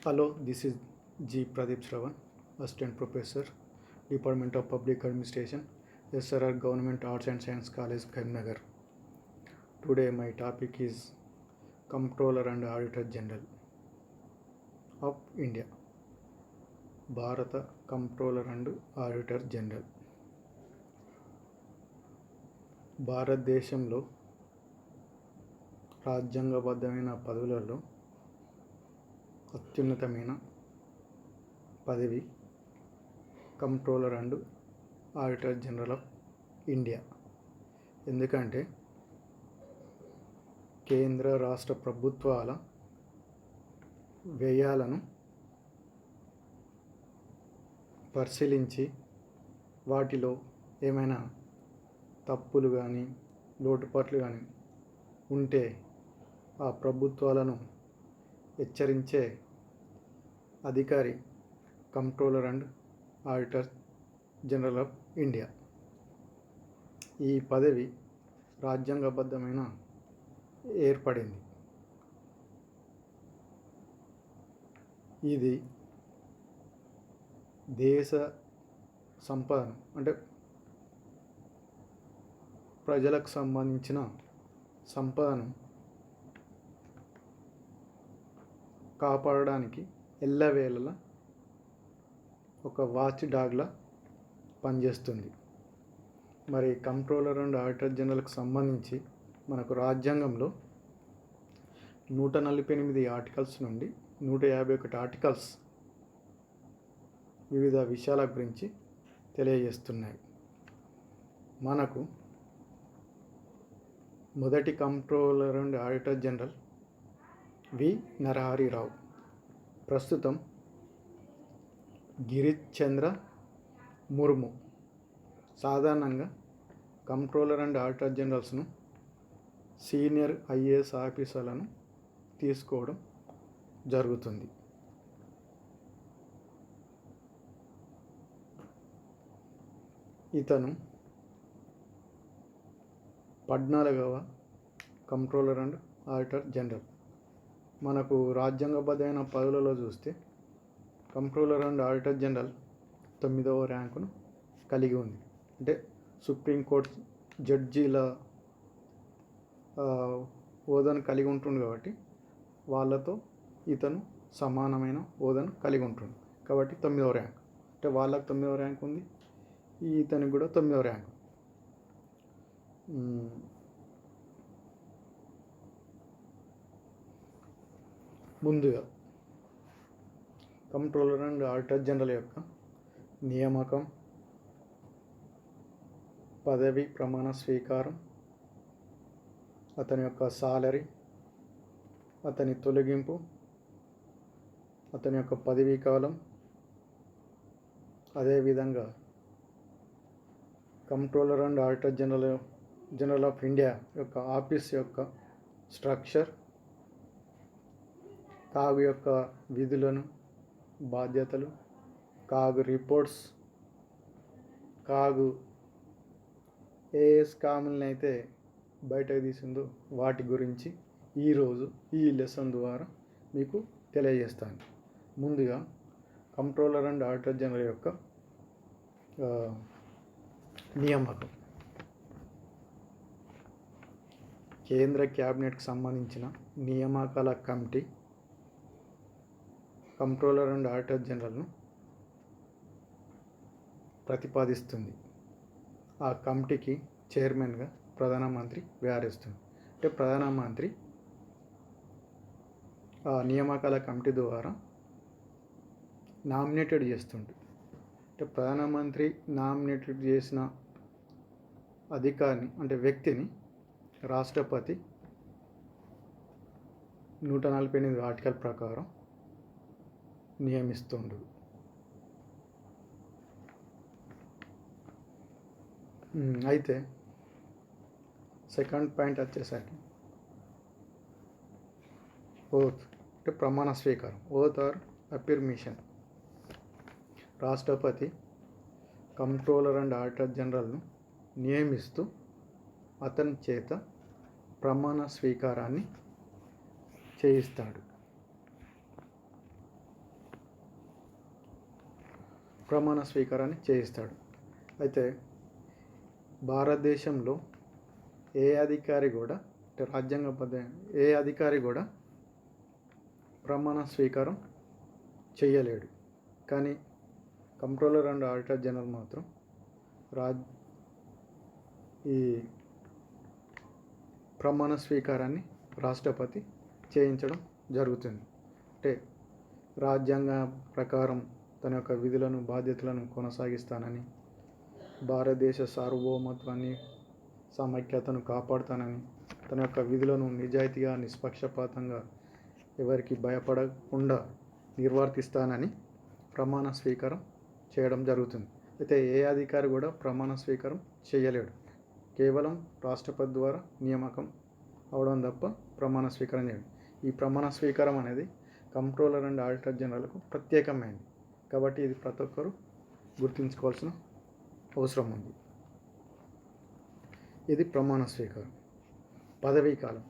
Hello, this is G. Pradeep Shravan, Assistant Professor, Department of Public Administration, SRR Government Arts and Science College, Karimnagar. Today my topic is Comptroller and Auditor General of India. భారత comptroller and auditor general. భారతదేశంలో రాజ్యాంగబద్ధమైన పదవులలో అత్యున్నతమైన పదవి comptroller and auditor general of India. ఎందుకంటే కేంద్ర రాష్ట్ర ప్రభుత్వాల వ్యయాలను పరిశీలించి వాటిలో ఏమైనా తప్పులు కానీ లోటుపాట్లు కానీ ఉంటే ఆ ప్రభుత్వాలను హెచ్చరించే అధికారి comptroller and auditor general of India. ఈ పదవి రాజ్యాంగబద్ధమైన ఏర్పడింది. ఇది దేశ సంపదను అంటే ప్రజలకు సంబంధించిన సంపదను కాపాడడానికి ఎల్లవేళలా ఒక వాచ్ డాగ్లా పనిచేస్తుంది. మరి కంప్ట్రోలర్ అండ్ ఆడిటర్ జనరల్కి సంబంధించి మనకు రాజ్యాంగంలో 148 ఆర్టికల్స్ నుండి 151 ఆర్టికల్స్ వివిధ విషయాల గురించి తెలియజేస్తున్నాయి. మనకు మొదటి comptroller and auditor general V Narahari Rao. ప్రస్తుతం గిరీష్ చంద్ర ముర్ము. సాధారణంగా కంప్ట్రోలర్ అండ్ ఆడిటర్ జనరల్స్ను సీనియర్ ఐఏఎస్ ఆఫీసర్లను తీసుకోవడం జరుగుతుంది. ఇతను 14వ కంప్ట్రోలర్ అండ్ ఆడిటర్ జనరల్. మనకు రాజ్యాంగబద్ధమైన పదవులలో చూస్తే కంప్ట్రోలర్ అండ్ ఆడిటర్ జనరల్ 9వ ర్యాంకును కలిగి ఉంది. అంటే సుప్రీంకోర్టు జడ్జీల హోదాను కలిగి ఉంటుంది కాబట్టి వాళ్ళతో ఇతను సమానమైన హోదాను కలిగి ఉంటుంది కాబట్టి 9వ ర్యాంక్. అంటే వాళ్ళకు 9వ ర్యాంక్ ఉంది, ఇతనికి కూడా 9వ ర్యాంక్. ముందుగా కంప్ట్రోలర్ అండ్ ఆడిటర్ జనరల్ యొక్క నియామకం, పదవి ప్రమాణ స్వీకారం, అతని యొక్క సాలరీ, అతని తొలగింపు, అతని యొక్క పదవీ కాలం, అదేవిధంగా comptroller and auditor general of India యొక్క ఆఫీస్ యొక్క స్ట్రక్చర్, కాగు యొక్క విధులను, బాధ్యతలు, కాగు రిపోర్ట్స్, కాగు ఏ స్కాములను అయితే బయటకు తీసిందో వాటి గురించి ఈరోజు ఈ లెసన్ ద్వారా మీకు తెలియజేస్తాను. ముందుగా కంప్ట్రోలర్ అండ్ ఆడిటర్ జనరల్ యొక్క నియామకం. కేంద్ర క్యాబినెట్కి సంబంధించిన నియామకాల కమిటీ కంప్ట్రోలర్ అండ్ ఆడిటర్ జనరల్ను ప్రతిపాదిస్తుంది. ఆ కమిటీకి చైర్మన్గా ప్రధానమంత్రి వ్యవహరిస్తుంది. అంటే ప్రధానమంత్రి ఆ నియామకాల కమిటీ ద్వారా నామినేటెడ్ చేస్తుంది. అంటే ప్రధానమంత్రి నామినేటెడ్ చేసిన అధికారిని అంటే వ్యక్తిని రాష్ట్రపతి 148 ఆర్టికల్ ప్రకారం నియమిస్తుండు. అయితే సెకండ్ పాయింట్ వచ్చేసరికి ఓత్ అంటే ప్రమాణ స్వీకారం, ఓత్ ఆర్ అఫర్మేషన్. రాష్ట్రపతి కంప్ట్రోలర్ అండ్ ఆడిటర్ జనరల్ను నియమిస్తూ అతని చేత ప్రమాణ స్వీకారాన్ని చేయిస్తాడు. ప్రమాణ స్వీకారాన్ని చేయిస్తాడు. అయితే భారతదేశంలో ఏ అధికారి కూడా రాజ్యాంగబద్ధ ఏ అధికారి కూడా ప్రమాణ స్వీకారం చేయలేడు. కానీ కంట్రోలర్ అండ్ ఆడిటర్ జనరల్ మాత్రం ఈ ప్రమాణ స్వీకారాన్ని రాష్ట్రపతి చేయించడం జరుగుతుంది. అంటే రాజ్యాంగ ప్రకారం తన యొక్క విధులను బాధ్యతలను కొనసాగిస్తానని, భారతదేశ సార్వభౌమత్వాన్ని సమైక్యతను కాపాడుతానని, తన యొక్క విధులను నిజాయితీగా నిష్పక్షపాతంగా ఎవరికి భయపడకుండా నిర్వర్తిస్తానని ప్రమాణ స్వీకారం చేయడం జరుగుతుంది. అయితే ఏ అధికారి కూడా ప్రమాణ స్వీకారం చేయలేడు. కేవలం రాష్ట్రపతి ద్వారా నియామకం అవడం తప్ప ప్రమాణ స్వీకారం చేయడు. ఈ ప్రమాణ స్వీకారం అనేది కంట్రోలర్ అండ్ ఆడిటర్ జనరల్కు ప్రత్యేకమైనది. కాబట్టి ఇది ప్రతి ఒక్కరూ గుర్తుంచుకోవాల్సిన అవసరం ఉంది. ఇది ప్రమాణ స్వీకారం. పదవీ కాలం.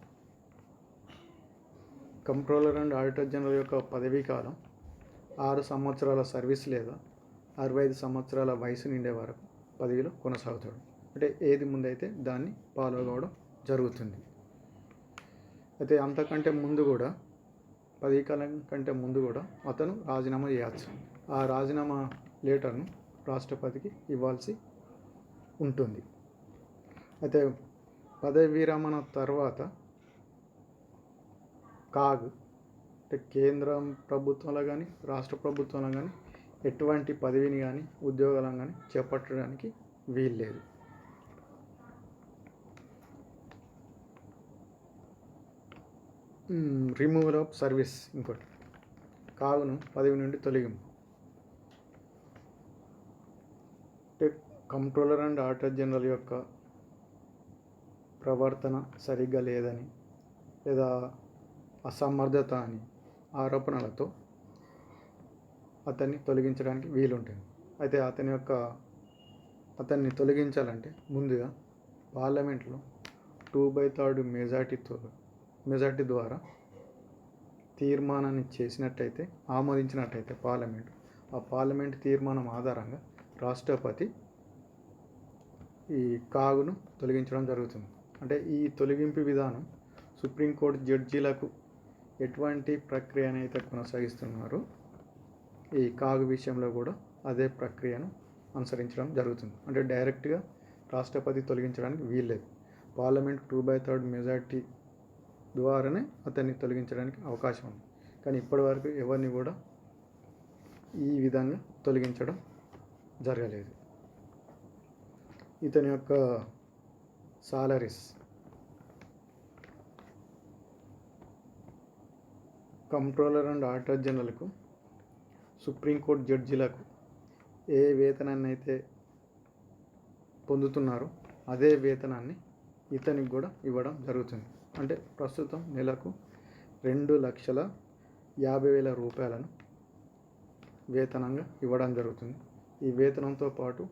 కంట్రోలర్ అండ్ ఆడిటర్ జనరల్ యొక్క పదవీ కాలం 6 సంవత్సరాల సర్వీస్ లేదా 65 సంవత్సరాల వయసు నిండే వరకు పదవిలో కొనసాగుతాడు. అంటే ఏది ముందైతే దాన్ని ఫాలో కావడం జరుగుతుంది. అయితే అంతకంటే ముందు కూడా, పదవీ కాలం కంటే ముందు కూడా అతను రాజీనామా చేయవచ్చు. ఆ రాజీనామా లెటర్ను రాష్ట్రపతికి ఇవ్వాల్సి ఉంటుంది. అయితే పదవి విరమణ తర్వాత కాగ్ అంటే కేంద్ర ప్రభుత్వంలో కానీ రాష్ట్ర ప్రభుత్వంలో కానీ ఎటువంటి పదవిని కానీ ఉద్యోగాలను కానీ చేపట్టడానికి వీల్లేదు. Removal of service. ఇంకోటి కాగును పదవి నుండి తొలగింపు. అంటే కంట్రోలర్ అండ్ ఆడిటర్ జనరల్ యొక్క ప్రవర్తన సరిగ్గా లేదని లేదా అసమర్థత అని ఆరోపణలతో అతన్ని తొలగించడానికి వీలుంటుంది. అయితే అతన్ని తొలగించాలంటే ముందుగా పార్లమెంట్లో 2/3 మెజార్టీ ద్వారా తీర్మానాన్ని చేసినట్టయితే, ఆమోదించినట్టయితే ఆ పార్లమెంట్ తీర్మానం ఆధారంగా రాష్ట్రపతి ఈ కాగును తొలగించడం జరుగుతుంది. అంటే ఈ తొలగింపు విధానం సుప్రీంకోర్టు జడ్జీలకు ఎటువంటి ప్రక్రియనైతే కొనసాగిస్తున్నారో ఈ కాగు విషయంలో కూడా అదే ప్రక్రియను అనుసరించడం జరుగుతుంది. అంటే డైరెక్ట్గా రాష్ట్రపతి తొలగించడానికి వీల్లేదు. పార్లమెంట్ 2/3 మెజార్టీ ద్వారానే అతన్ని తొలగించడానికి అవకాశం ఉంది. కానీ ఇప్పటివరకు ఎవరిని కూడా ఈ విధంగా తొలగించడం జరగలేదు. ఇతని యొక్క సాలరీస్. కంట్రోలర్ అండ్ ఆడిటర్ జనరల్కు సుప్రీంకోర్టు జడ్జీలకు ఏ వేతనాన్ని అయితే పొందుతున్నారో అదే వేతనాన్ని ఇతనికి కూడా ఇవ్వడం జరుగుతుంది. అంటే ప్రస్తుతం నెలకు 2,50,000 రూపాయలను వేతనంగా ఇవ్వడం జరుగుతుంది. ఈ వేతనంతో పాటు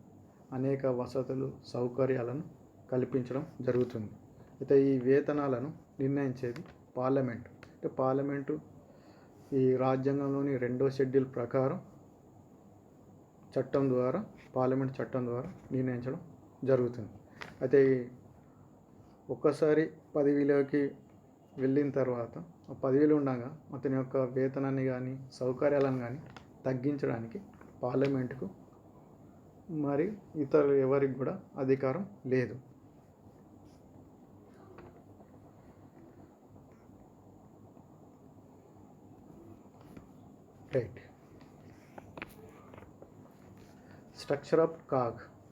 అనేక వసతులు, సౌకర్యాలను కల్పించడం జరుగుతుంది. అయితే ఈ వేతనాలను నిర్ణయించేది పార్లమెంటు. అంటే పార్లమెంటు ఈ రాజ్యాంగంలోని 2వ షెడ్యూల్ ప్రకారం పార్లమెంట్ చట్టం ద్వారా నిర్ణయించడం జరుగుతుంది. అయితే ఒక్కసారి పదవిలోకి వెళ్ళిన తర్వాత ఆ పదవిలో ఉండగా అతని యొక్క వేతనాన్ని కానీ సౌకర్యాలను కానీ తగ్గించడానికి పార్లమెంటుకు మరి ఇతర ఎవరికి కూడా అధికారం లేదు. Right. Structure of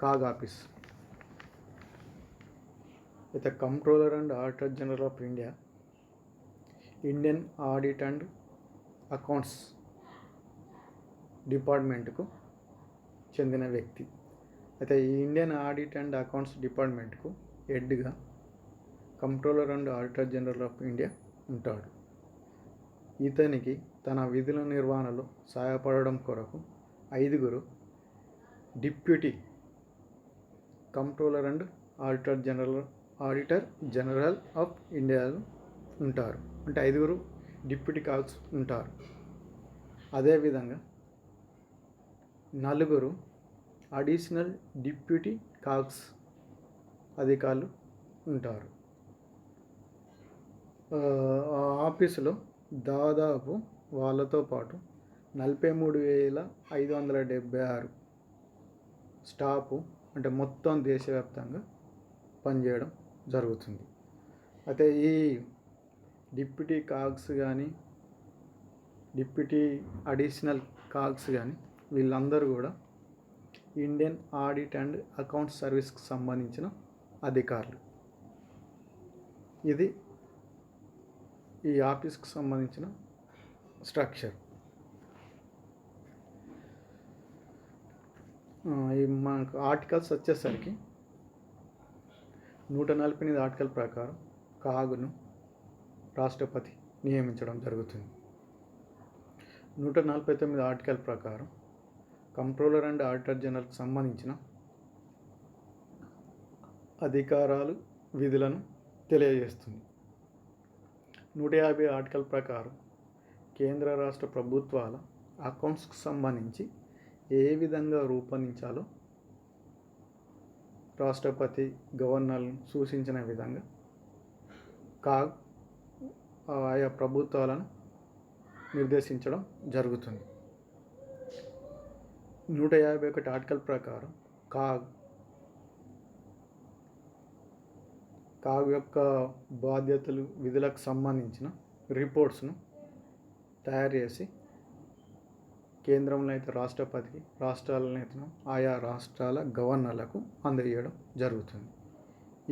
CAG office. అయితే controller and auditor general of India Indian audit and accounts డిపార్ట్మెంట్కు చెందిన వ్యక్తి. అయితే ఈ ఇండియన్ ఆడిట్ అండ్ అకౌంట్స్ డిపార్ట్మెంట్కు హెడ్గా controller and auditor general of India ఉంటాడు. ఇతనికి తన విధుల నిర్వహణలో సహాయపడడం కొరకు 5 deputy controller and auditor general of ఇండియాలో ఉంటారు. అంటే 5 డిప్యూటీ కాగ్స్ ఉంటారు. అదేవిధంగా నలుగురు అడిషనల్ డిప్యూటీ కాగ్స్ అధికారులు ఉంటారు. ఆ ఆఫీసులో దాదాపు వాళ్ళతో పాటు 43,576 స్టాఫ్ అంటే మొత్తం దేశవ్యాప్తంగా పనిచేయడం జరుగుతుంది. అయితే ఈ డిప్యూటీ కాగ్స్ కానీ డిప్యూటీ అడిషనల్ కాగ్స్ కానీ వీళ్ళందరూ కూడా ఇండియన్ ఆడిట్ అండ్ అకౌంట్స్ సర్వీస్కి సంబంధించిన అధికారులు. ఇది ఈ ఆఫీస్కి సంబంధించిన స్ట్రక్చర్. మనకు ఆర్టికల్స్ వచ్చేసరికి 148 ఆర్టికల్ ప్రకారం కాగును రాష్ట్రపతి నియమించడం జరుగుతుంది. 149 ఆర్టికల్ ప్రకారం కంట్రోలర్ అండ్ ఆడిటర్ జనరల్కి సంబంధించిన అధికారాలు విధులను తెలియజేస్తుంది. 150 ఆర్టికల్ ప్రకారం కేంద్ర రాష్ట్ర ప్రభుత్వాల అకౌంట్స్కి సంబంధించి ఏ విధంగా రూపొందించాలో రాష్ట్రపతి గవర్నర్లను సూచించిన విధంగా కాగ్ ఆయా ప్రభుత్వాలను నిర్దేశించడం జరుగుతుంది. 151 ఆర్టికల్ ప్రకారం కాగ్ యొక్క బాధ్యతలు విధులకు సంబంధించిన రిపోర్ట్స్ను తయారు చేసి కేంద్రంలో అయితే రాష్ట్రపతికి, రాష్ట్రాలను అయితే ఆయా రాష్ట్రాల గవర్నర్లకు అందజేయడం జరుగుతుంది.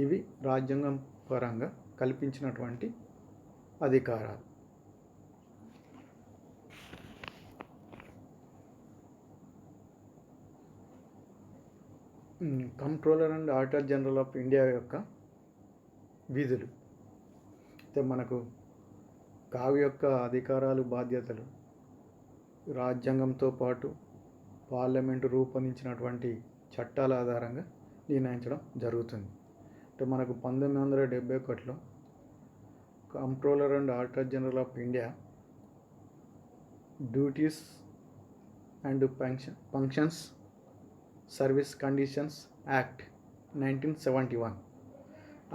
ఇవి రాజ్యాంగం పరంగా కల్పించినటువంటి అధికారాలు. Controller and auditor general of India యొక్క విధులు అయితే మనకు కాగ్ యొక్క అధికారాలు, బాధ్యతలు రాజ్యాంగంతో పాటు పార్లమెంటు రూపొందించినటువంటి చట్టాల ఆధారంగా నిర్ణయించడం జరుగుతుంది. అంటే మనకు 1971లో controller and auditor general of India duties and functions service conditions act 1971.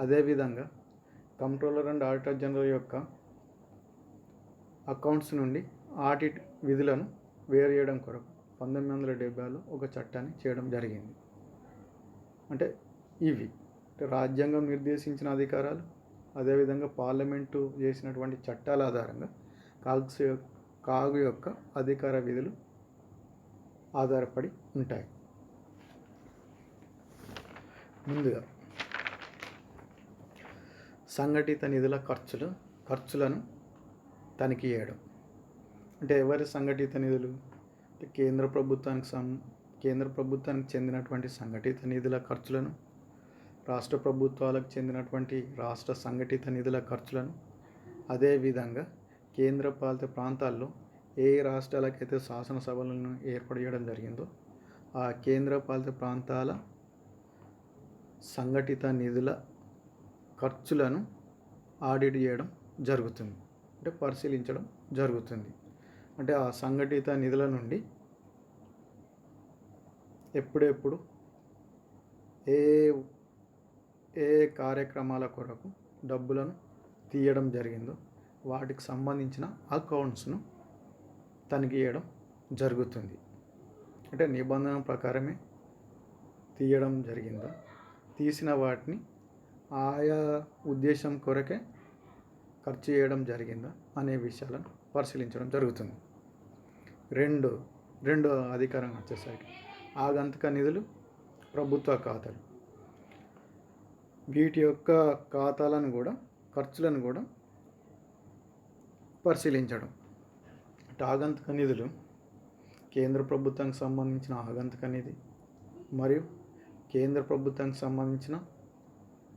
అదేవిధంగా కంట్రోలర్ అండ్ ఆడిటర్ జనరల్ యొక్క అకౌంట్స్ నుండి ఆడిట్ విధులను వేరు చేయడం కొరకు 1970లో ఒక చట్టాన్ని చేయడం జరిగింది. అంటే ఇవి రాజ్యాంగం నిర్దేశించిన అధికారాలు, అదేవిధంగా పార్లమెంటు చేసినటువంటి చట్టాల ఆధారంగా కాగ్ యొక్క అధికార విధులు ఆధారపడి ఉంటాయి. ముందుగా సంఘటిత నిధుల ఖర్చులను తనిఖీ చేయడం. అంటే ఎవరి సంఘటిత నిధులు? కేంద్ర ప్రభుత్వానికి చెందినటువంటి సంఘటిత నిధుల ఖర్చులను, రాష్ట్ర ప్రభుత్వాలకు చెందినటువంటి రాష్ట్ర సంఘటిత నిధుల ఖర్చులను, అదేవిధంగా కేంద్రపాలిత ప్రాంతాల్లో ఏ రాష్ట్రాలకైతే శాసనసభలను ఏర్పాటు చేయడం జరిగిందో ఆ కేంద్రపాలిత ప్రాంతాల సంఘటిత నిధుల ఖర్చులను ఆడిట్ చేయడం జరుగుతుంది. అంటే పరిశీలించడం జరుగుతుంది. అంటే ఆ సంఘటిత నిధుల నుండి ఎప్పుడెప్పుడు ఏ ఏ కార్యక్రమాల కొరకు డబ్బులను తీయడం జరిగిందో వాటికి సంబంధించిన అకౌంట్స్ను తనిఖీ చేయడం జరుగుతుంది. అంటే నిబంధన ప్రకారమే తీయడం జరిగిందో, తీసిన వాటిని ఆయా ఉద్దేశం కొరకే ఖర్చు చేయడం జరిగిందా అనే విషయాలను పరిశీలించడం జరుగుతుంది. రెండో అధికారం వచ్చేసరికి ఆగంతక నిధులు, ప్రభుత్వ ఖాతాలు. వీటి యొక్క ఖాతాలను కూడా, ఖర్చులను కూడా పరిశీలించడం. ఆగంతక నిధులు కేంద్ర ప్రభుత్వానికి సంబంధించిన ఆగంతక నిధి మరియు కేంద్ర ప్రభుత్వానికి సంబంధించిన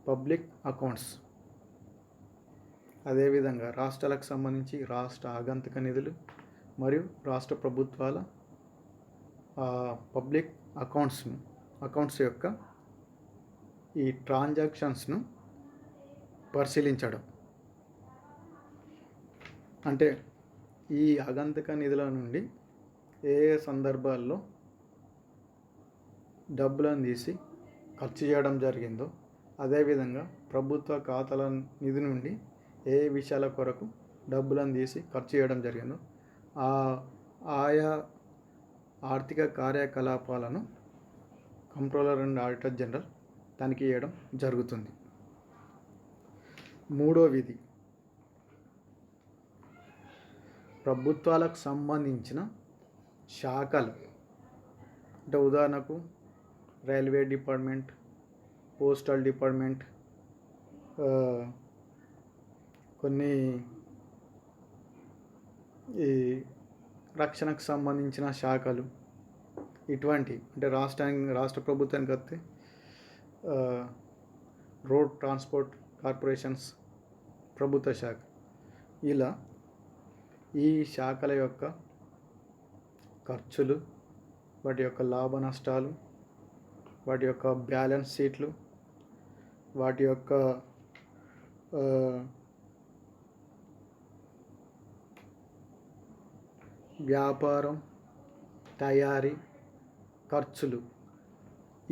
పబ్లిక్ అకౌంట్స్, అదేవిధంగా రాష్ట్రాలకు సంబంధించి రాష్ట్ర ఆగంతక నిధులు మరియు రాష్ట్ర ప్రభుత్వాల పబ్లిక్ అకౌంట్స్ యొక్క ఈ ట్రాన్సాక్షన్స్ను పరిశీలించడం. అంటే ఈ ఆగంతక నిధుల నుండి ఏ సందర్భాల్లో డబ్బులను తీసి ఖర్చు చేయడం జరిగిందో, అదేవిధంగా ప్రభుత్వ ఖాతాల నిధి నుండి ఏ విషయాల కొరకు డబ్బులను తీసి ఖర్చు చేయడం జరిగిందో ఆయా ఆర్థిక కార్యకలాపాలను కంట్రోలర్ అండ్ ఆడిటర్ జనరల్ తనిఖీ చేయడం జరుగుతుంది. మూడో విధి, ప్రభుత్వాలకు సంబంధించిన శాఖలు, అంటే ఉదాహరణకు రైల్వే డిపార్ట్మెంట్, పోస్టల్ డిపార్ట్మెంట్, కొన్ని ఈ రక్షణకు సంబంధించిన శాఖలు, ఇటువంటి అంటే రాష్ట్ర ప్రభుత్వానికి వస్తే రోడ్ ట్రాన్స్పోర్ట్ కార్పొరేషన్స్ ప్రభుత్వ శాఖ, ఇలా ఈ శాఖల యొక్క ఖర్చులు, వాటి యొక్క లాభ నష్టాలు, వాటి యొక్క బ్యాలెన్స్ షీట్లు, వాటి యొక్క వ్యాపారం, తయారీ ఖర్చులు,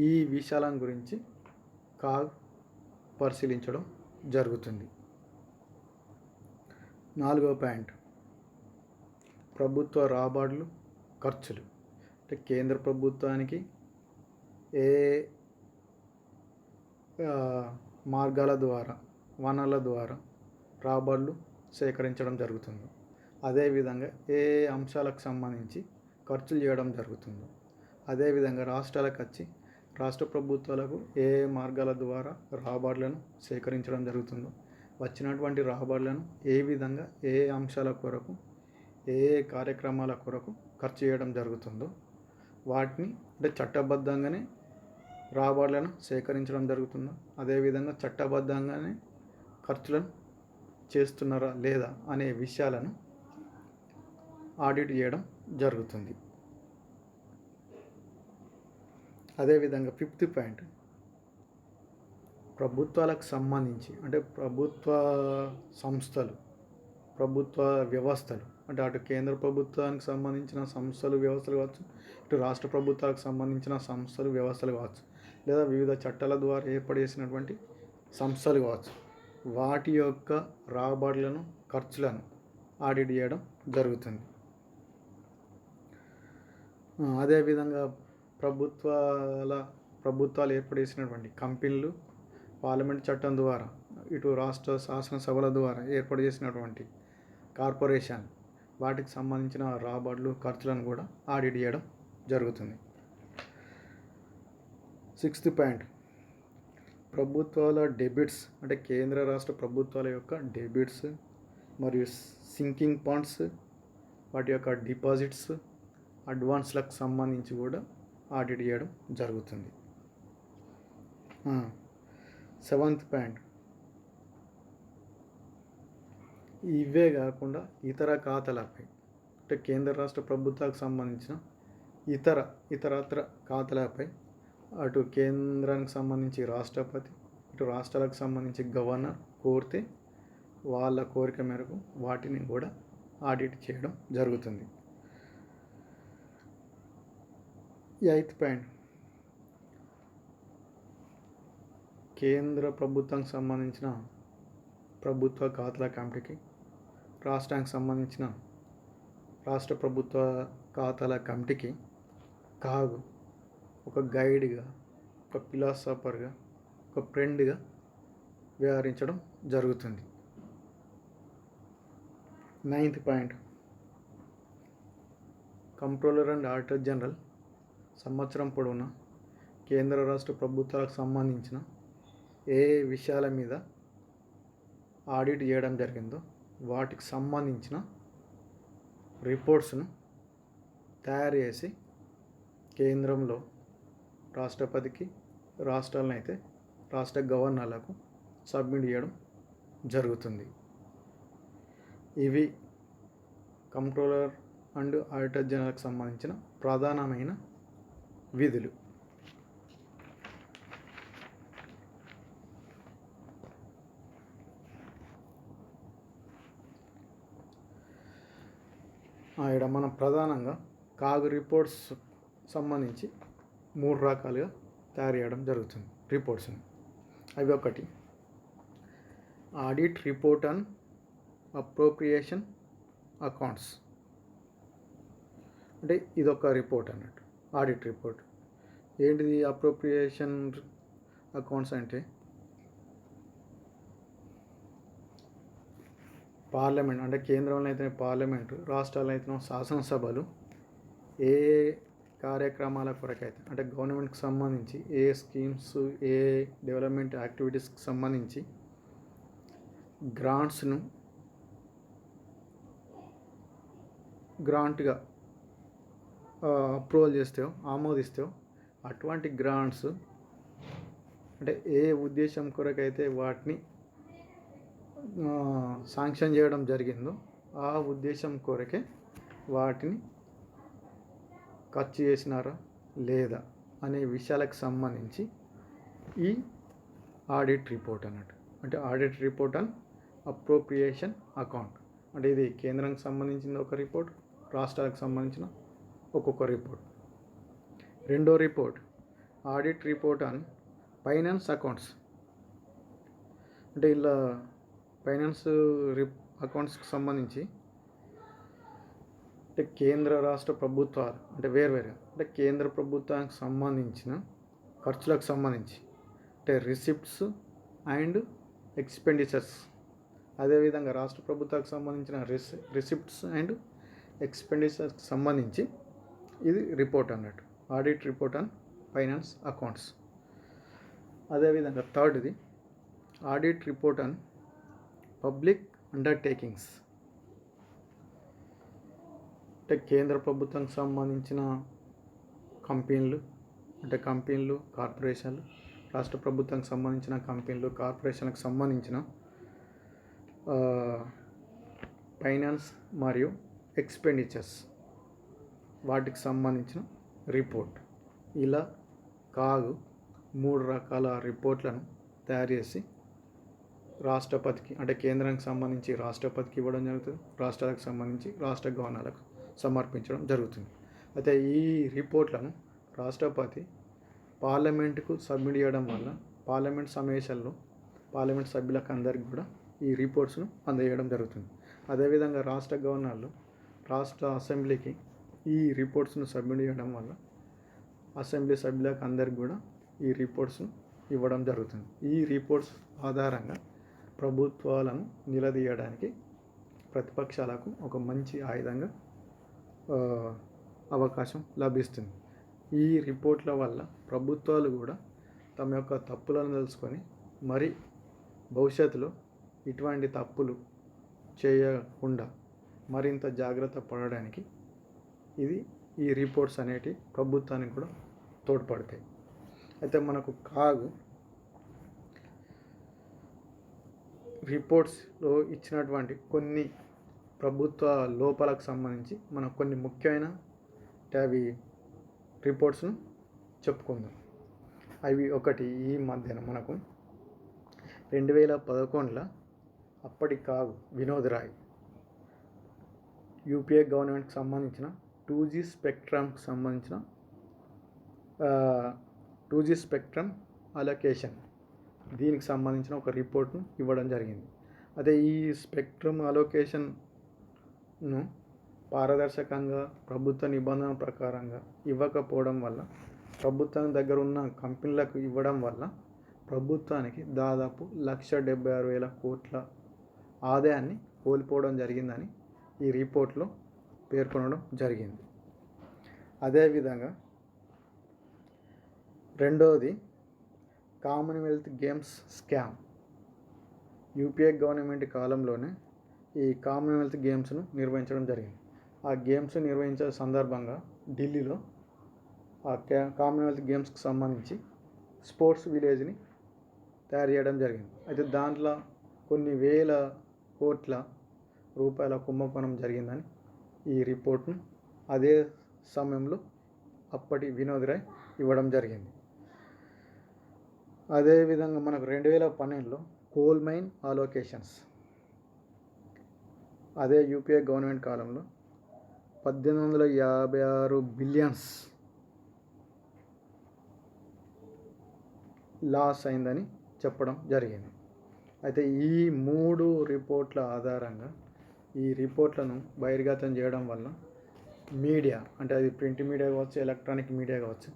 ఈ విషయాల గురించి కాగ్ పరిశీలించడం జరుగుతుంది. 4వ పాయింట్, ప్రభుత్వ రాబడులు, ఖర్చులు, అంటే కేంద్ర ప్రభుత్వానికి ఏ మార్గాల ద్వారా, వనరుల ద్వారా రాబడులు సేకరించడం జరుగుతుందో, అదేవిధంగా ఏ అంశాలకు సంబంధించి ఖర్చులు చేయడం జరుగుతుందో, అదేవిధంగా రాష్ట్రాలకు వచ్చి రాష్ట్ర ప్రభుత్వాలకు ఏ మార్గాల ద్వారా రాబడులను సేకరించడం జరుగుతుందో, వచ్చినటువంటి రాబడులను ఏ విధంగా ఏ అంశాల కొరకు ఏ కార్యక్రమాల కొరకు ఖర్చు చేయడం జరుగుతుందో, వాటిని అంటే చట్టబద్ధంగానే రాబడులను సేకరించడం జరుగుతుందో, అదేవిధంగా చట్టబద్ధంగానే ఖర్చులను చేస్తున్నారా లేదా అనే విషయాలను ఆడిట్ చేయడం జరుగుతుంది. అదేవిధంగా 5th పాయింట్, ప్రభుత్వాలకు సంబంధించి అంటే ప్రభుత్వ సంస్థలు, ప్రభుత్వ వ్యవస్థలు, అంటే అటు కేంద్ర ప్రభుత్వానికి సంబంధించిన సంస్థలు వ్యవస్థలు కావచ్చు, ఇటు రాష్ట్ర ప్రభుత్వాలకు సంబంధించిన సంస్థలు వ్యవస్థలు కావచ్చు, లేదా వివిధ చట్టాల ద్వారా ఏర్పడేసినటువంటి సంస్థలు కావచ్చు, వాటి యొక్క రాబడులను, ఖర్చులను ఆడిట్ చేయడం జరుగుతుంది. అదేవిధంగా ప్రభుత్వాలు ఏర్పడేసినటువంటి కంపెనీలు, పార్లమెంట్ చట్టం ద్వారా, ఇటు రాష్ట్ర శాసనసభల ద్వారా ఏర్పాటు చేసినటువంటి కార్పొరేషన్, వాటికి సంబంధించిన రాబడులు, ఖర్చులను కూడా ఆడిట్ చేయడం జరుగుతుంది. 6th పాయింట్, ప్రభుత్వాల డెబిట్స్, అంటే కేంద్ర రాష్ట్ర ప్రభుత్వాల యొక్క డెబిట్స్ మరియు సింకింగ్ ఫండ్స్, వాటి యొక్క డిపాజిట్స్, అడ్వాన్స్లకు సంబంధించి కూడా ఆడిట్ చేయడం జరుగుతుంది. 7th పాయింట్, ఇవే కాకుండా ఇతర ఖాతాలపై, అంటే కేంద్ర రాష్ట్ర ప్రభుత్వాలకు సంబంధించిన ఇతరత్ర ఖాతాలపై అటు కేంద్రానికి సంబంధించి రాష్ట్రపతి, ఇటు రాష్ట్రాలకు సంబంధించి గవర్నర్ కోరితే వాళ్ళ కోరిక మేరకు వాటిని కూడా ఆడిట్ చేయడం జరుగుతుంది. 8th పాయింట్, కేంద్ర ప్రభుత్వానికి సంబంధించిన ప్రభుత్వ ఖాతాల కమిటీకి, రాష్ట్రానికి సంబంధించిన రాష్ట్ర ప్రభుత్వ ఖాతాల కమిటీకి కాగ్ ఒక గైడ్గా, ఒక ఫిలాసఫర్గా, ఒక ఫ్రెండ్గా వ్యవహరించడం జరుగుతుంది. 9th point, controller and auditor general సంవత్సరం పొడవునా కేంద్ర రాష్ట్ర ప్రభుత్వాలకు సంబంధించిన ఏ విషయాల మీద ఆడిట్ చేయడం జరిగిందో వాటికి సంబంధించిన రిపోర్ట్స్ను తయారు చేసి కేంద్రంలో రాష్ట్రపతికి, రాష్ట్రాలను అయితే రాష్ట్ర గవర్నర్లకు సబ్మిట్ చేయడం జరుగుతుంది. ఇవి కంట్రోలర్ అండ్ ఆడిటర్ జనరల్కి సంబంధించిన ప్రధానమైన విధులు. ఇక్కడ మనం ప్రధానంగా కాగ్ రిపోర్ట్స్ సంబంధించి మూడు రకాలుగా తయారు చేయడం జరుగుతుంది రిపోర్ట్స్ని. అవి ఒకటి audit report on appropriation accounts, అంటే ఇదొక రిపోర్ట్ అన్నట్టు. ఆడిట్ రిపోర్ట్ ఏంటిది? అప్రోప్రియేషన్ అకౌంట్స్ అంటే పార్లమెంట్, అంటే కేంద్రంలో అయితే పార్లమెంటు, రాష్ట్రాల్లో అయితే శాసనసభలు ఏ కార్యక్రమాల కొరకైతే, అంటే గవర్నమెంట్కి సంబంధించి ఏ స్కీమ్స్, ఏ డెవలప్మెంట్ యాక్టివిటీస్కి సంబంధించి గ్రాంట్గా అప్రూవల్ చేస్తే, ఆమోదిస్తే, అటువంటి గ్రాంట్స్ అంటే ఏ ఉద్దేశం కొరకైతే వాటిని శాంక్షన్ చేయడం జరిగిందో ఆ ఉద్దేశం కొరకే వాటిని ఖర్చు చేసినారా లేదా అనే విషయాలకు సంబంధించి ఈ ఆడిట్ రిపోర్ట్ అన్నట్టు. అంటే audit report on appropriation account, అంటే ఇది కేంద్రానికి సంబంధించిన ఒక రిపోర్ట్, రాష్ట్రాలకు సంబంధించిన ఒక్కొక్క రిపోర్ట్. రెండో report audit report on finance accounts, అంటే ఇలా ఫైనాన్స్ అకౌంట్స్కి సంబంధించి అంటే కేంద్ర రాష్ట్ర ప్రభుత్వాలు అంటే వేరువేరుగా, అంటే కేంద్ర ప్రభుత్వానికి సంబంధించిన ఖర్చులకు సంబంధించి అంటే రిసిప్ట్స్ అండ్ ఎక్స్పెండిచర్స్, అదేవిధంగా రాష్ట్ర ప్రభుత్వానికి సంబంధించిన రిసిప్ట్స్ అండ్ ఎక్స్పెండిచర్స్కి సంబంధించి ఇది రిపోర్ట్ అన్నట్టు, audit report on finance accounts. అదేవిధంగా థర్డ్ది audit report on public undertakings, అంటే కేంద్ర ప్రభుత్వానికి సంబంధించిన కంపెనీలు, కార్పొరేషన్లు, రాష్ట్ర ప్రభుత్వానికి సంబంధించిన కంపెనీలు, కార్పొరేషన్లకు సంబంధించిన ఫైనాన్స్ మరియు ఎక్స్పెండిచర్స్ వాటికి సంబంధించిన రిపోర్ట్. ఇలా కాదు 3 రకాల రిపోర్ట్లను తయారు చేసి రాష్ట్రపతికి, అంటే కేంద్రానికి సంబంధించి రాష్ట్రపతికి ఇవ్వడం జరుగుతుంది, రాష్ట్రాలకు సంబంధించి రాష్ట్ర గవర్నర్లకు సమర్పించడం జరుగుతుంది. అయితే ఈ రిపోర్ట్లను రాష్ట్రపతి పార్లమెంటుకు సబ్మిట్ చేయడం వల్ల పార్లమెంట్ సమావేశాల్లో పార్లమెంట్ సభ్యులకు అందరికీ కూడా ఈ రిపోర్ట్స్ను అందజేయడం జరుగుతుంది. అదేవిధంగా రాష్ట్ర గవర్నర్లు రాష్ట్ర అసెంబ్లీకి ఈ రిపోర్ట్స్ను సబ్మిట్ చేయడం వల్ల అసెంబ్లీ సభ్యులకు అందరికీ కూడా ఈ రిపోర్ట్స్ను ఇవ్వడం జరుగుతుంది. ఈ రిపోర్ట్స్ ఆధారంగా ప్రభుత్వాలను నిలదీయడానికి ప్రతిపక్షాలకు ఒక మంచి ఆయుధంగా అవకాశం లభిస్తుంది. ఈ రిపోర్ట్ల వల్ల ప్రభుత్వాలు కూడా తమ యొక్క తప్పులను తెలుసుకొని మరి భవిష్యత్తులో ఇటువంటి తప్పులు చేయకుండా మరింత జాగ్రత్త పడడానికి ఈ రిపోర్ట్స్ అనేటివి ప్రభుత్వానికి కూడా తోడ్పడతాయి. అయితే మనకు రిపోర్ట్స్లో ఇచ్చినటువంటి కొన్ని ప్రభుత్వ లోపాలకు సంబంధించి మనం కొన్ని ముఖ్యమైన అవి రిపోర్ట్స్ను చెప్పుకుందాం. అవి ఒకటి, ఈ మధ్యన మనకు 2011లో అప్పటి వినోద్ రాయ్ యూపీఏ గవర్నమెంట్కి సంబంధించిన 2G స్పెక్ట్రమ్కి సంబంధించిన 2G స్పెక్ట్రమ్ అలొకేషన్, దీనికి సంబంధించిన ఒక రిపోర్ట్ను ఇవ్వడం జరిగింది. అదే ఈ స్పెక్ట్రమ్ అలొకేషన్ను పారదర్శకంగా ప్రభుత్వ నిబంధన ప్రకారంగా ఇవ్వకపోవడం వల్ల, ప్రభుత్వం దగ్గర ఉన్న కంపెనీలకు ఇవ్వడం వల్ల ప్రభుత్వానికి దాదాపు 1,76,000 కోట్ల ఆదాయాన్ని కోల్పోవడం జరిగిందని ఈ రిపోర్ట్లో పేర్కొనడం జరిగింది. అదేవిధంగా రెండవది Commonwealth games scam. UPA government కాలంలోనే ఈ కామన్వెల్త్ గేమ్స్ను నిర్వహించడం జరిగింది. ఆ గేమ్స్ నిర్వహించే సందర్భంగా ఢిల్లీలో ఆ కామన్వెల్త్ గేమ్స్కి సంబంధించి స్పోర్ట్స్ విలేజ్ని తయారు చేయడం జరిగింది. అయితే దాంట్లో కొన్ని వేల కోట్ల రూపాయల కుంభకోణం జరిగిందని ఈ రిపోర్ట్ను అదే సమయంలో అప్పటి వినోద్ రాయ్ ఇవ్వడం జరిగింది. అదేవిధంగా మనకు 2012లో కోల్ మైన్ అలొకేషన్స్, అదే యూపీఏ గవర్నమెంట్ కాలంలో 1856 బిలియన్స్ లాస్ అయిందని చెప్పడం జరిగింది. అయితే ఈ 3 రిపోర్ట్ల ఆధారంగా ఈ రిపోర్ట్లను బహిర్గతం చేయడం వల్ల మీడియా, అంటే అది ప్రింట్ మీడియా కావచ్చు, ఎలక్ట్రానిక్ మీడియా కావచ్చు,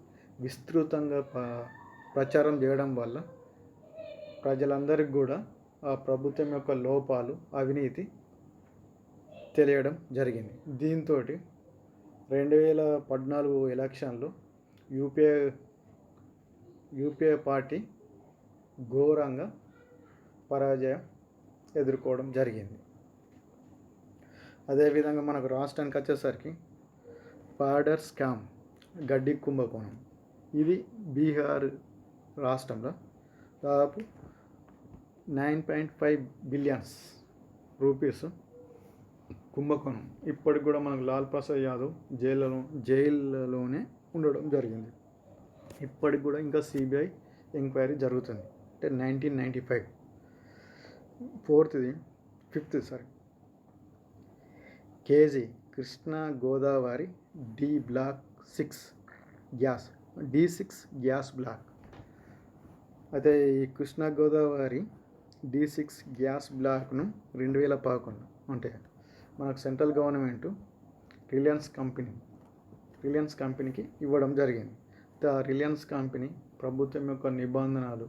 విస్తృతంగా ప్రచారం చేయడం వల్ల ప్రజలందరికీ కూడా ఆ ప్రభుత్వం యొక్క లోపాలు, అవినీతి తెలియడం జరిగింది. దీంతో 2014 ఎలక్షన్లో యూపీఏ పార్టీ ఘోరంగా పరాజయం ఎదుర్కోవడం జరిగింది. అదేవిధంగా మనకు రాష్ట్రానికి వచ్చేసరికి పాడర్ స్కామ్, గడ్డి కుంభకోణం, ఇది బీహార్ రాష్ట్రంలో దాదాపు 9.5 బిలియన్స్ రూపీస్ కుంభకోణం. ఇప్పటికి కూడా మనకు లాల్ ప్రసాద్ యాదవ్ జైల్లోనే ఉండడం జరిగింది. ఇప్పటికి కూడా ఇంకా సిబిఐ ఎంక్వైరీ జరుగుతుంది. అంటే 1995. Fifth KG Krishna Godavari D6 gas block. అయితే ఈ కృష్ణా గోదావరి D6 గ్యాస్ బ్లాక్ను 2011 అంటే మనకు సెంట్రల్ గవర్నమెంట్ రిలయన్స్ కంపెనీకి ఇవ్వడం జరిగింది. ఆ రిలయన్స్ కంపెనీ ప్రభుత్వం యొక్క నిబంధనలు,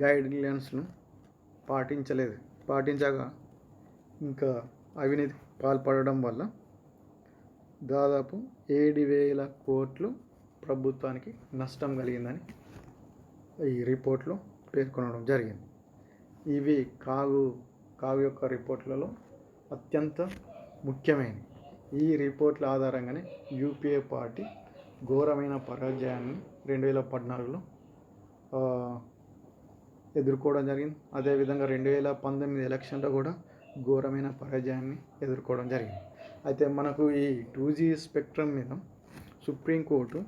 గైడ్లైన్స్ను పాటించక ఇంకా అవినీతి పాల్పడడం వల్ల దాదాపు 7,000 కోట్లు ప్రభుత్వానికి నష్టం కలిగిందని ఈ రిపోర్ట్లో పేర్కొనడం జరిగింది. ఇవి కాగు యొక్క రిపోర్ట్లలో అత్యంత ముఖ్యమైనవి. ఈ రిపోర్ట్ల ఆధారంగానే యూపీఏ పార్టీ ఘోరమైన పరాజయాన్ని 2014లో ఎదుర్కోవడం జరిగింది. అదేవిధంగా 2019 ఎలక్షన్లో కూడా ఘోరమైన పరాజయాన్ని ఎదుర్కోవడం జరిగింది. అయితే మనకు ఈ 2G స్పెక్ట్రమ్ మీద సుప్రీంకోర్టు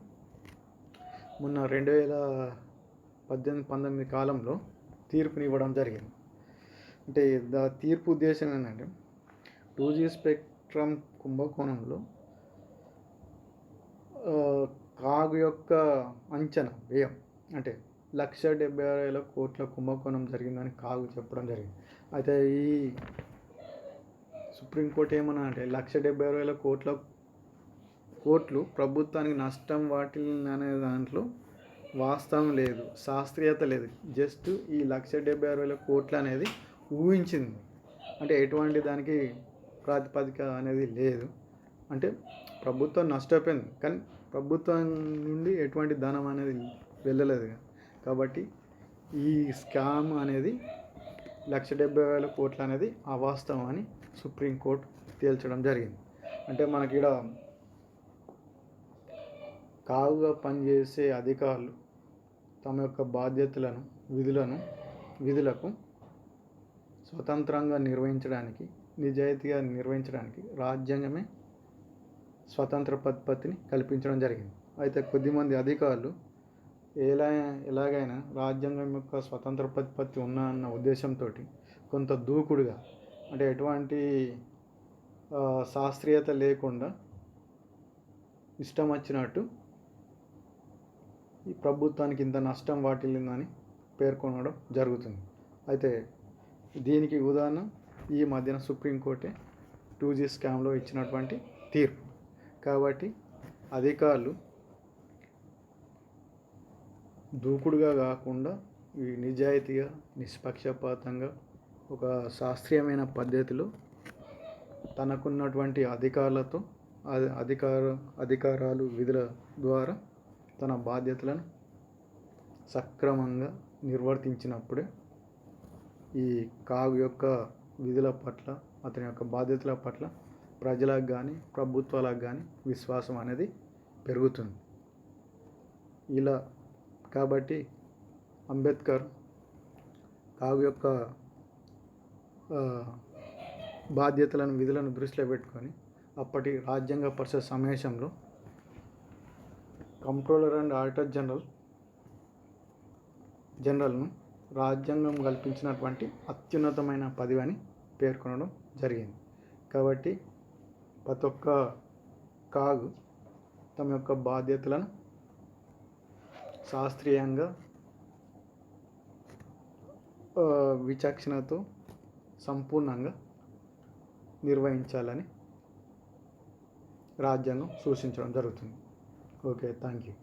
మొన్న 2018-19 కాలంలో తీర్పునివ్వడం జరిగింది. అంటే తీర్పు ఉద్దేశం ఏంటంటే 2G స్పెక్ట్రమ్ కుంభకోణంలో కాగు యొక్క అంచనా వ్యయం అంటే 1,76,000 కోట్ల కుంభకోణం జరిగిందని కాగు చెప్పడం జరిగింది. అయితే ఈ సుప్రీంకోర్టు ఏమన్నా అంటే 1,76,000 కోట్లు ప్రభుత్వానికి నష్టం వాటిల్లిందనే దాంట్లో వాస్తవం లేదు, శాస్త్రీయత లేదు. జస్ట్ ఈ 1,76,000 కోట్లు అనేది ఊహించింది. అంటే ఎటువంటి దానికి ప్రాతిపదిక అనేది లేదు. అంటే ప్రభుత్వం నష్టపోయింది, కానీ ప్రభుత్వం నుండి ఎటువంటి ధనం అనేది వెళ్ళలేదు. కాబట్టి ఈ స్కామ్ అనేది 1,70,000 కోట్లు అనేది అవాస్తవం అని సుప్రీంకోర్టు తేల్చడం జరిగింది. అంటే మనకి ఇక్కడ కావుగా పనిచేసే అధికారులు తమ యొక్క బాధ్యతలను, విధులకు స్వతంత్రంగా నిర్వహించడానికి, నిజాయితీగా నిర్వహించడానికి రాజ్యాంగమే స్వతంత్ర పద్ధతిని కల్పించడం జరిగింది. అయితే కొద్దిమంది అధికారులు ఎలాగైనా రాజ్యాంగం యొక్క స్వతంత్ర ప్రతిపత్తి అన్న ఉద్దేశంతో కొంత దూకుడుగా, అంటే ఎటువంటి శాస్త్రీయత లేకుండా ఇష్టం వచ్చినట్టు ఈ ప్రభుత్వానికి ఇంత నష్టం వాటిల్లిందని పేర్కొనడం జరుగుతుంది. అయితే దీనికి ఉదాహరణ ఈ మధ్యన సుప్రీంకోర్టే 2G స్కామ్లో ఇచ్చినటువంటి తీర్పు. కాబట్టి అధికారులు దూకుడుగా కాకుండా ఈ నిజాయితీగా, నిష్పక్షపాతంగా, ఒక శాస్త్రీయమైన పద్ధతిలో తనకున్నటువంటి అధికారాలు, విధుల ద్వారా తన బాధ్యతలను సక్రమంగా నిర్వర్తించినప్పుడే ఈ కాగు యొక్క విధుల పట్ల, అతని యొక్క బాధ్యతల పట్ల ప్రజలకు కానీ ప్రభుత్వాలకు కానీ విశ్వాసం అనేది పెరుగుతుంది. ఇలా కాబట్టి అంబేద్కర్ కాగు యొక్క బాధ్యతలను, విధులను దృష్టిలో పెట్టుకొని అప్పటి రాజ్యాంగ పరిషత్ సమావేశంలో కంట్రోలర్ అండ్ ఆడిటర్ జనరల్ను రాజ్యాంగం కల్పించినటువంటి అత్యున్నతమైన పదవి అని పేర్కొనడం జరిగింది. కాబట్టి ప్రతి ఒక్క కాగు తమ యొక్క బాధ్యతలను శాస్త్రీయంగా విచక్షణతో సంపూర్ణంగా నిర్వహించాలని రాజ్యాంగం సూచించడం జరుగుతుంది. Okay, thank you.